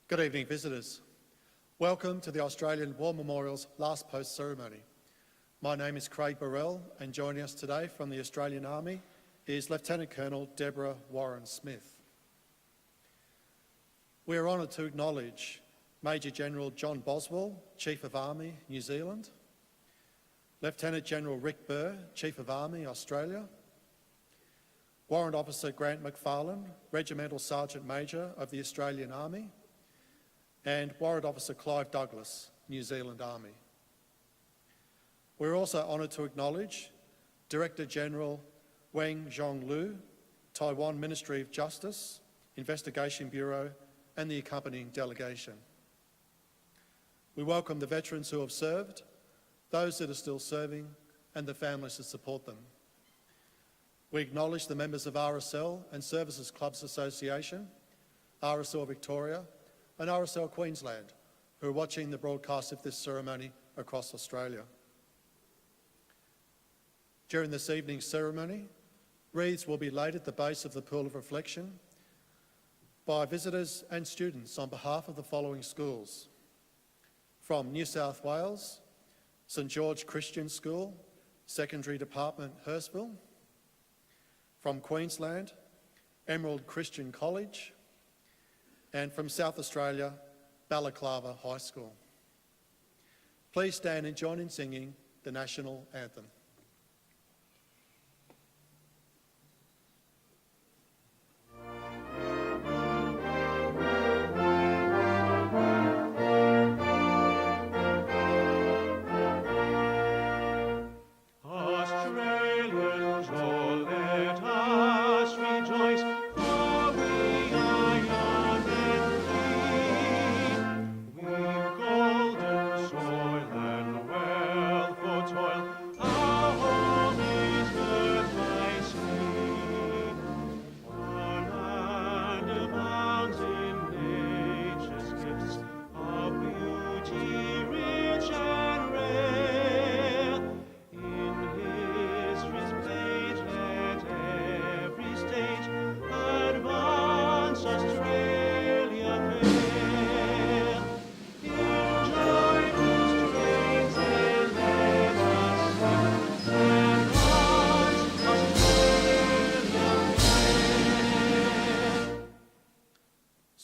Good evening, visitors. Welcome to the Australian War Memorial's last post ceremony. My name is Craig Burrell, and joining us today from the Australian Army is Lieutenant Colonel Deborah Warren-Smith. We are honoured to acknowledge Major General John Boswell, Chief of Army, New Zealand, Lieutenant General Rick Burr, Chief of Army, Australia, Warrant Officer Grant McFarlane, Regimental Sergeant Major of the Australian Army, and Warrant Officer Clive Douglas, New Zealand Army. We're also honoured to acknowledge Director General Weng Zhonglu, Taiwan Ministry of Justice, Investigation Bureau, and the accompanying delegation. We welcome the veterans who have served, those that are still serving, and the families that support them. We acknowledge the members of RSL and Services Clubs Association, RSL Victoria, and RSL Queensland, who are watching the broadcast of this ceremony across Australia. During this evening's ceremony, wreaths will be laid at the base of the Pool of Reflection by visitors and students on behalf of the following schools. From New South Wales, St George Christian School, Secondary Department, Hurstville. From Queensland, Emerald Christian College, and from South Australia, Balaclava High School. Please stand and join in singing the National Anthem.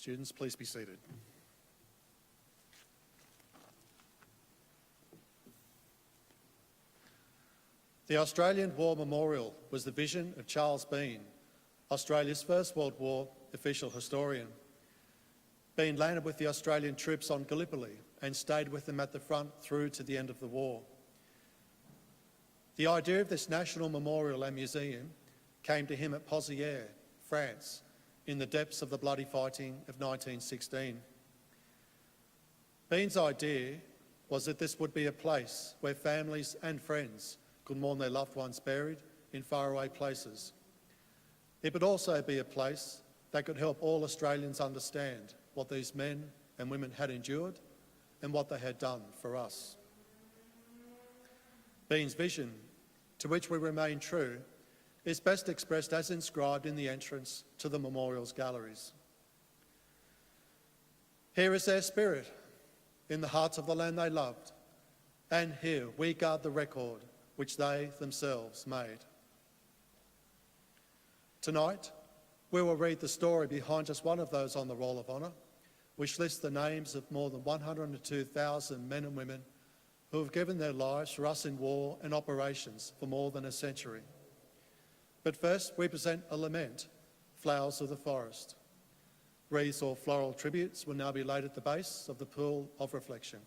Students, please be seated. The Australian War Memorial was the vision of Charles Bean, Australia's First World War official historian. Bean landed with the Australian troops on Gallipoli and stayed with them at the front through to the end of the war. The idea of this national memorial and museum came to him at Pozières, France, in the depths of the bloody fighting of 1916. Bean's idea was that this would be a place where families and friends could mourn their loved ones buried in faraway places. It would also be a place that could help all Australians understand what these men and women had endured and what they had done for us. Bean's vision, to which we remain true, is best expressed as inscribed in the entrance to the memorial's galleries. Here is their spirit, in the hearts of the land they loved, and here we guard the record which they themselves made. Tonight, we will read the story behind just one of those on the Roll of Honour, which lists the names of more than 102,000 men and women who have given their lives for us in war and operations for more than a century. But first, we present a lament, Flowers of the Forest. Wreaths or floral tributes will now be laid at the base of the Pool of Reflection.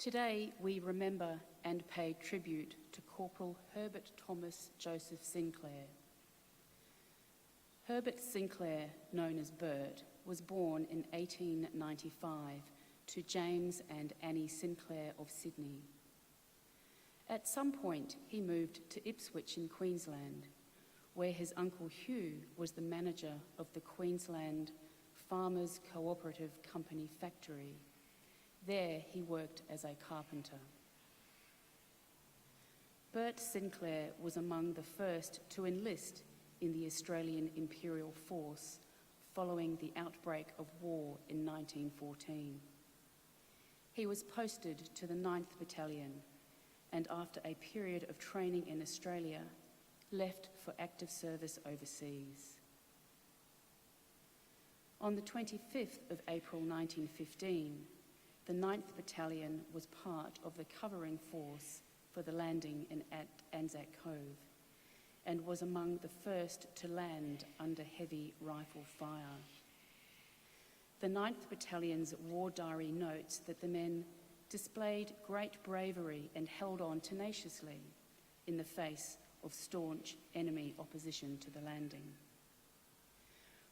Today we remember and pay tribute to Corporal Herbert Thomas Joseph Sinclair. Herbert Sinclair, known as Bert, was born in 1895 to James and Annie Sinclair of Sydney. At some point he moved to Ipswich in Queensland, where his uncle Hugh was the manager of the Queensland Farmers Cooperative Company factory. There he worked as a carpenter. Bert Sinclair was among the first to enlist in the Australian Imperial Force following the outbreak of war in 1914. He was posted to the 9th Battalion and after a period of training in Australia, left for active service overseas. On the 25th of April 1915, the 9th Battalion was part of the covering force for the landing at Anzac Cove and was among the first to land under heavy rifle fire. The 9th Battalion's war diary notes that the men displayed great bravery and held on tenaciously in the face of staunch enemy opposition to the landing.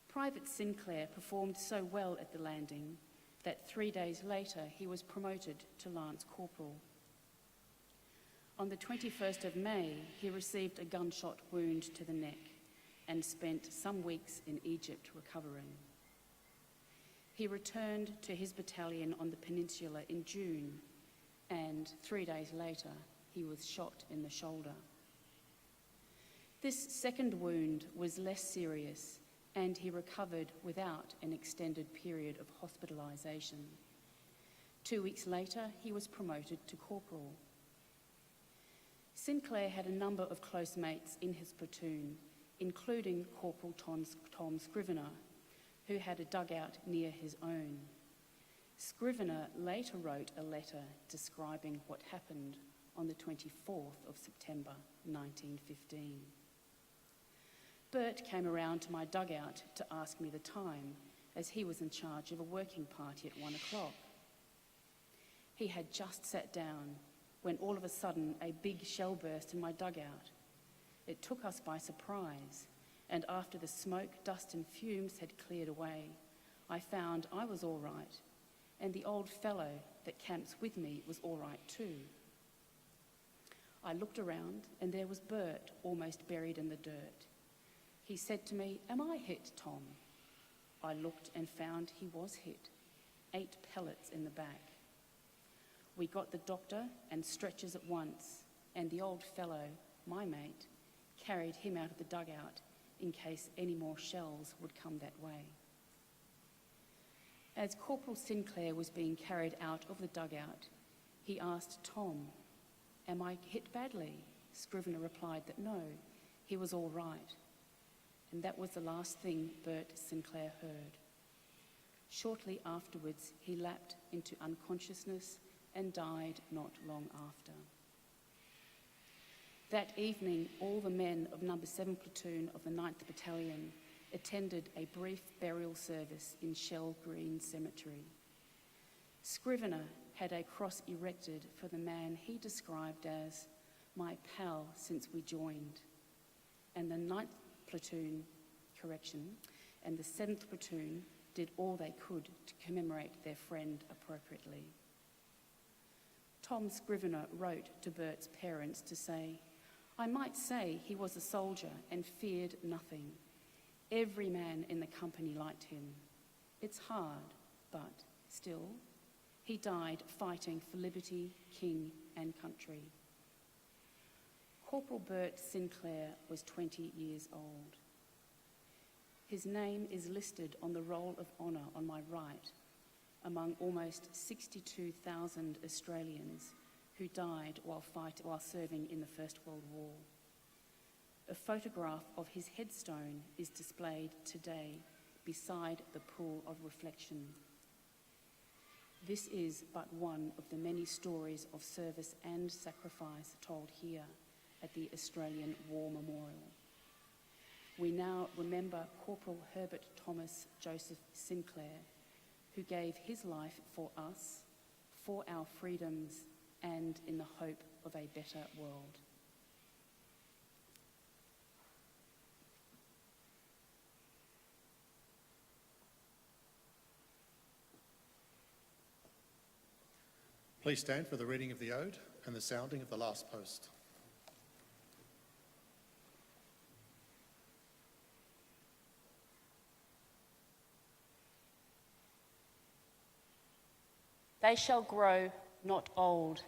Private Sinclair performed so well at the landing that 3 days later he was promoted to Lance Corporal. On the 21st of May, he received a gunshot wound to the neck and spent some weeks in Egypt recovering. He returned to his battalion on the peninsula in June, and 3 days later, he was shot in the shoulder. This second wound was less serious, and he recovered without an extended period of hospitalisation. 2 weeks later, he was promoted to corporal. Sinclair had a number of close mates in his platoon, including Corporal Tom Scrivener, who had a dugout near his own. Scrivener later wrote a letter describing what happened on the 24th of September 1915. Bert came around to my dugout to ask me the time, as he was in charge of a working party at 1 o'clock. He had just sat down when all of a sudden a big shell burst in my dugout. It took us by surprise, and after the smoke, dust and fumes had cleared away, I found I was all right, and the old fellow that camps with me was all right too. I looked around, and there was Bert almost buried in the dirt. He said to me, "Am I hit, Tom?" I looked and found he was hit, 8 pellets in the back. We got the doctor and stretchers at once, and the old fellow, my mate, carried him out of the dugout in case any more shells would come that way. As Corporal Sinclair was being carried out of the dugout, he asked Tom, "Am I hit badly?" Scrivener replied that no, he was all right. And that was the last thing Bert Sinclair heard. Shortly afterwards, he lapsed into unconsciousness and died not long after. That evening, all the men of No. 7 Platoon of the 9th Battalion attended a brief burial service in Shell Green Cemetery. Scrivener had a cross erected for the man he described as my pal since we joined, and the 9th Platoon, and the 7th Platoon did all they could to commemorate their friend appropriately. Tom Scrivener wrote to Bert's parents to say, "I might say he was a soldier and feared nothing. Every man in the company liked him. It's hard, but still, he died fighting for liberty, king and country." Corporal Bert Sinclair was 20 years old. His name is listed on the Roll of Honour on my right, among almost 62,000 Australians who died while serving in the First World War. A photograph of his headstone is displayed today beside the pool of reflection. This is but one of the many stories of service and sacrifice told here at the Australian War Memorial. We now remember Corporal Herbert Thomas Joseph Sinclair, who gave his life for us, for our freedoms and in the hope of a better world. Please stand for the reading of the Ode and the sounding of the last post. They shall grow not old,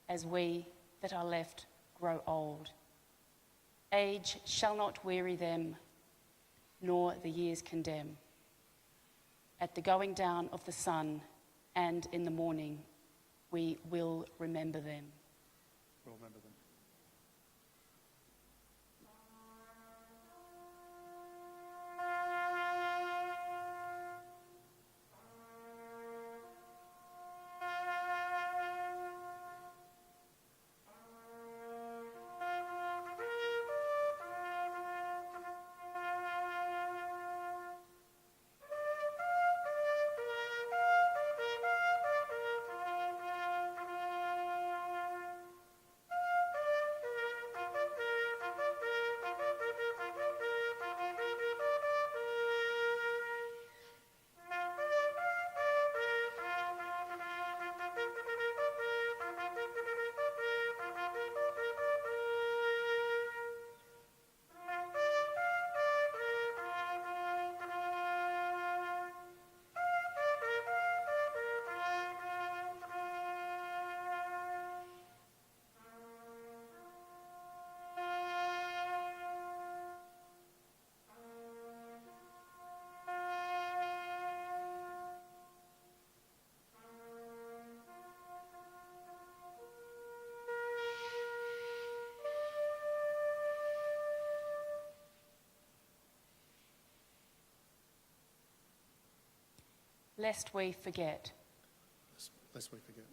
as we that are left grow old. Age shall not weary them, nor the years condemn. At the going down of the sun and in the morning, we will remember them. We'll remember them. Lest we forget. Lest we forget.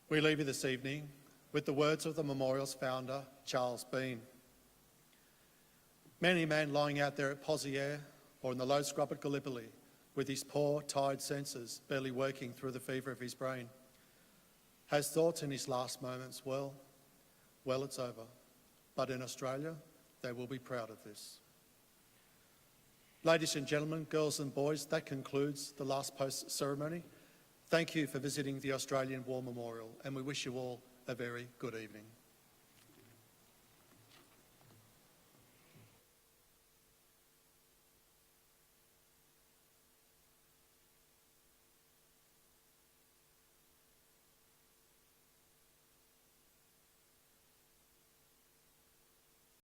We leave you this evening with the words of the memorial's founder, Charles Bean. Many a man lying out there at Poziere or in the low scrub at Gallipoli with his poor, tired senses barely working through the fever of his brain has thought in his last moments, well, it's over. But in Australia, they will be proud of this. Ladies and gentlemen, girls and boys, that concludes the last post ceremony. Thank you for visiting the Australian War Memorial, and we wish you all a very good evening.